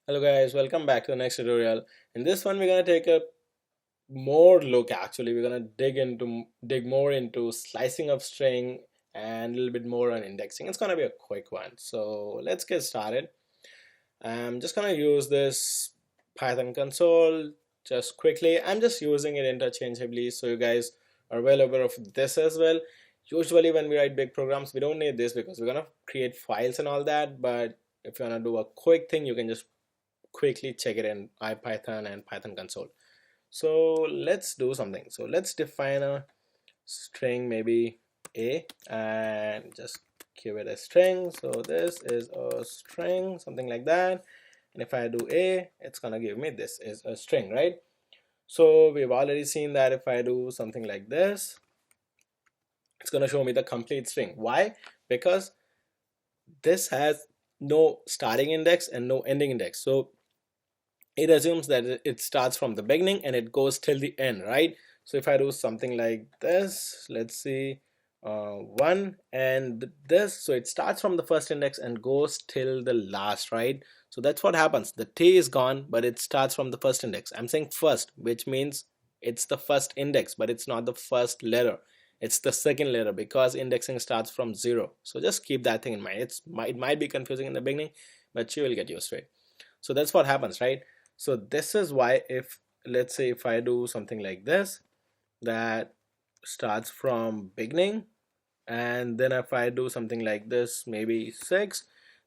Hello guys, welcome back to the next tutorial. In this one we're gonna take a more look. Actually, we're gonna dig more into slicing of string and a little bit more on indexing. It's gonna be a quick one. So let's get started. I'm just gonna use this Python console just quickly. I'm just using it interchangeably so you guys are well aware of this as well. Usually when we write big programs we don't need this because we're gonna create files and all that, but if you wanna do a quick thing you can just quickly check it in IPython and Python console. So let's do something. So let's define a string, maybe a, and just give it a string. So this is a string, something like that. And if I do a, it's gonna give me this is a string, right? So we've already seen that if I do something like this, it's gonna show me the complete string. Why? Because this has no starting index and no ending index. So it assumes that it starts from the beginning and it goes till the end, right? So if I do something like this, let's see, 1 and this, so it starts from the first index and goes till the last, right? So that's what happens. The t is gone, but it starts from the first index. I'm saying first, which means it's the first index, but it's not the first letter. It's the second letter because indexing starts from 0. So just keep that thing in mind. It might be confusing in the beginning, but you will get used to it. So that's what happens, right? So this is why, if let's say if I do something like this that starts from beginning, and then if I do something like this, maybe 6,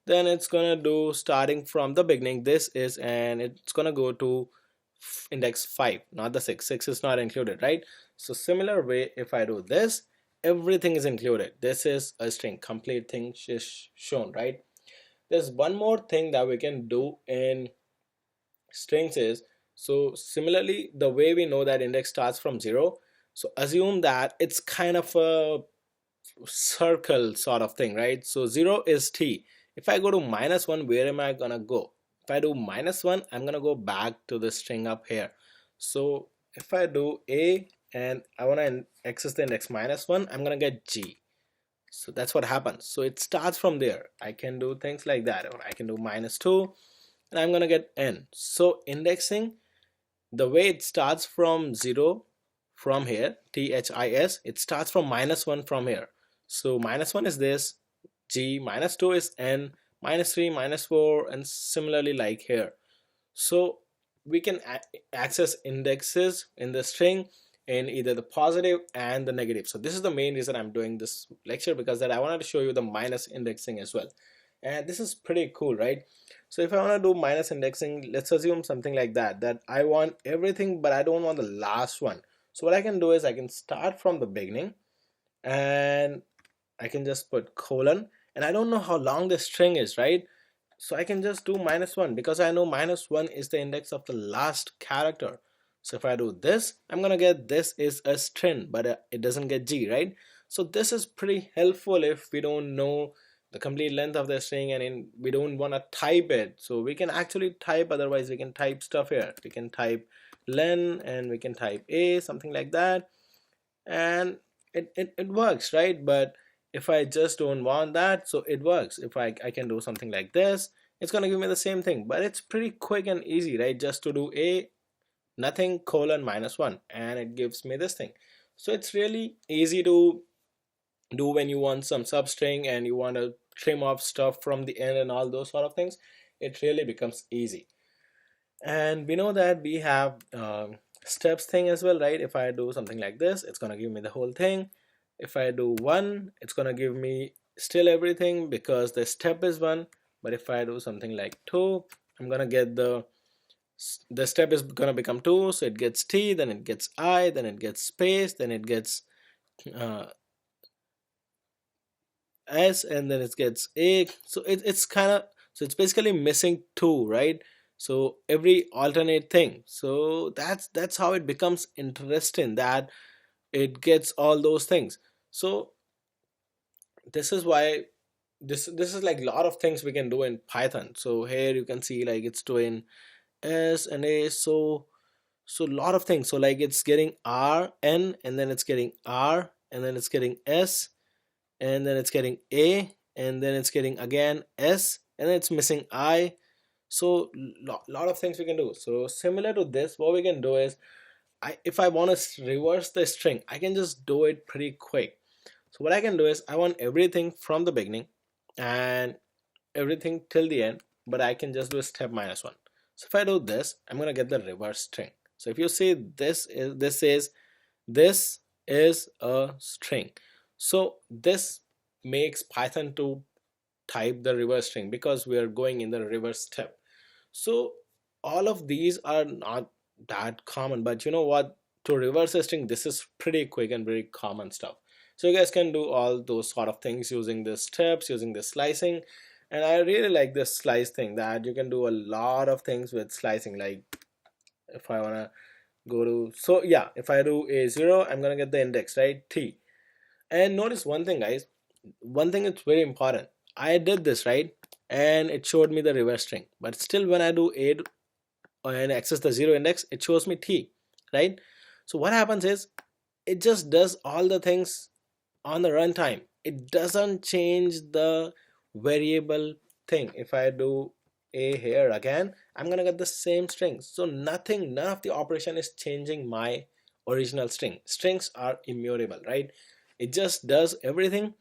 then it's gonna do starting from the beginning, this is, and it's gonna go to index 5, not the 6 is not included, right? So similar way, if I do this, everything is included. This is a string, complete thing is shown, right? There's one more thing that we can do in strings is, so similarly the way we know that index starts from 0, so assume that it's kind of a circle sort of thing, right? So 0 is t. If I go to -1, where am I gonna go? If I do -1, I'm gonna go back to the string up here. So if I do a and I want to access the index -1, I'm gonna get g. So that's what happens. So it starts from there. I can do things like that, or I can do -2 and I'm gonna get n. So indexing, the way it starts from 0 from here, THIS, it starts from -1 from here. So -1 is this, G, -2 is N, -3, -4, and similarly like here. So we can access indexes in the string in either the positive and the negative. So this is the main reason I'm doing this lecture, because that I wanted to show you the minus indexing as well. And this is pretty cool, right? So if I want to do minus indexing, let's assume something like that I want everything but I don't want the last one. So what I can do is I can start from the beginning and I can just put colon, and I don't know how long the string is, right? So I can just do -1 because I know -1 is the index of the last character. So if I do this, I'm gonna get this is a string, but it doesn't get G, right? So this is pretty helpful if we don't know the complete length of the string and we don't want to type it. So we can actually type, otherwise we can type stuff here. We can type len and we can type a, something like that, and it works, right? But if I just don't want that, so it works. If I can do something like this, it's gonna give me the same thing, but it's pretty quick and easy, right? Just to do a nothing colon -1 and it gives me this thing. So it's really easy to do when you want some substring and you want to trim off stuff from the end and all those sort of things. It really becomes easy. And we know that we have steps thing as well, right? If I do something like this, it's gonna give me the whole thing. If I do 1, it's gonna give me still everything because the step is 1. But if I do something like 2, I'm gonna get the step is gonna become 2, so it gets t, then it gets I, then it gets space, then it gets uh, s, and then it gets a. So it's kind of, so it's basically missing 2, right? So every alternate thing. So that's how it becomes interesting, that it gets all those things. So this is why this is like a lot of things we can do in Python. So here you can see like it's doing s and a. So a lot of things. So like it's getting r n, and then it's getting r, and then it's getting s, and then it's getting a, and then it's getting again s, and then it's missing I. So lot of things we can do. So similar to this, what we can do is, if I want to reverse the string, I can just do it pretty quick. So what I can do is, I want everything from the beginning and everything till the end, but I can just do a step -1. So if I do this, I'm gonna get the reverse string. So if you see, this is a string. So this makes Python to type the reverse string because we are going in the reverse step. So all of these are not that common, but you know what, to reverse a string, this is pretty quick and very common stuff. So you guys can do all those sort of things using the steps, using the slicing. And I really like this slice thing, that you can do a lot of things with slicing. Like if I want to go to, so yeah, if I do A0, I'm gonna get the index, right, T. And notice one thing, guys, one thing is very important. I did this, right, and it showed me the reverse string, but still when I do A and access the 0 index, it shows me T, right? So what happens is, it just does all the things on the runtime. It doesn't change the variable thing. If I do A here again, I'm gonna get the same string. So none of the operation is changing my original string. Strings are immutable, right? It just does everything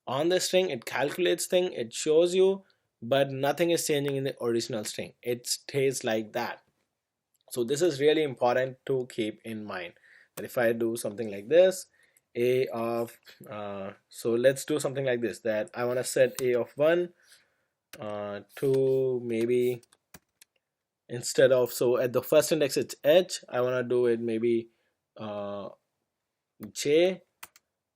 on the string. It calculates thing, it shows you, but nothing is changing in the original string. It stays like that. So this is really important to keep in mind, that if I do something like this, a of so let's do something like this, that I want to set a of 1 to maybe, instead of, so at the first index it's h, I want to do it maybe uh, j.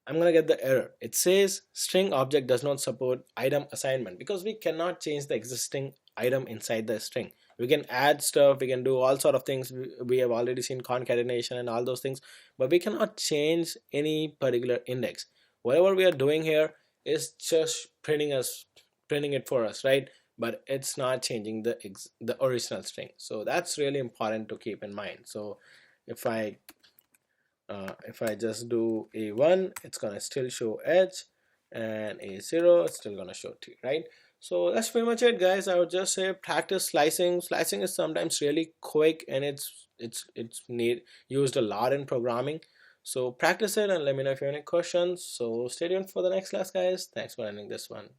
I'm gonna get the error. It says string object does not support item assignment, because we cannot change the existing item inside the string. We can add stuff, we can do all sort of things. We have already seen concatenation and all those things, but we cannot change any particular index. Whatever we are doing here is just printing it for us, right? But it's not changing the original string. So that's really important to keep in mind. So if I just do A1, it's gonna still show H, and A0, it's still gonna show T, right? So that's pretty much it, guys. I would just say practice slicing. Slicing is sometimes really quick, and it's used a lot in programming. So practice it and let me know if you have any questions. So stay tuned for the next class, guys. Thanks for ending this one.